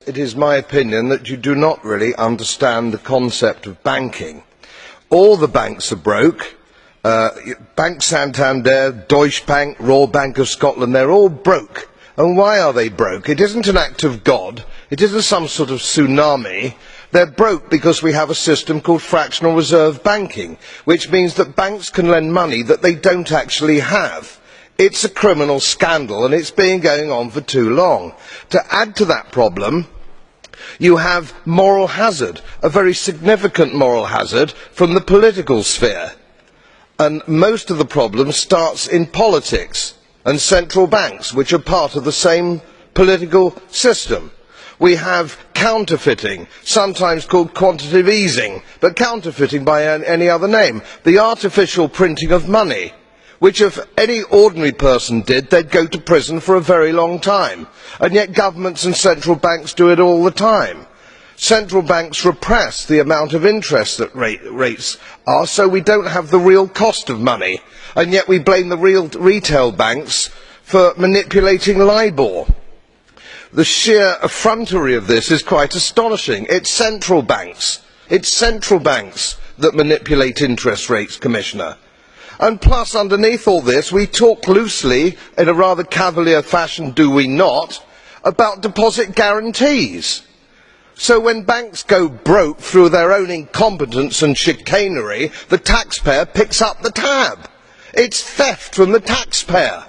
It is my opinion that you do not really understand the concept of banking. All the banks are broke. Bank Santander, Deutsche Bank, Royal Bank of Scotland, they're all broke. And why are they broke? It isn't an act of God. It isn't some sort of tsunami. They're broke because we have a system called fractional reserve banking, which means that banks can lend money that they don't actually have. It's a criminal scandal and it's been going on for too long. To add to that problem, you have moral hazard, a very significant moral hazard from the political sphere. And most of the problem starts in politics and central banks, which are part of the same political system. We have counterfeiting, sometimes called quantitative easing, but counterfeiting by any other name. The artificial printing of money, which if any ordinary person did, they'd go to prison for a very long time. And yet governments and central banks do it all the time. Central banks repress the amount of interest that rates are, so we don't have the real cost of money. And yet we blame the real retail banks for manipulating LIBOR. The sheer effrontery of this is quite astonishing. It's central banks that manipulate interest rates, Commissioner. And plus, underneath all this, we talk loosely, in a rather cavalier fashion, do we not, about deposit guarantees. So when banks go broke through their own incompetence and chicanery, the taxpayer picks up the tab. It's theft from the taxpayer.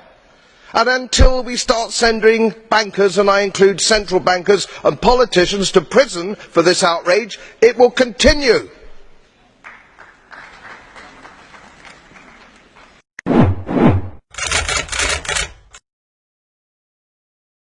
And until we start sending bankers, and I include central bankers and politicians, to prison for this outrage, it will continue.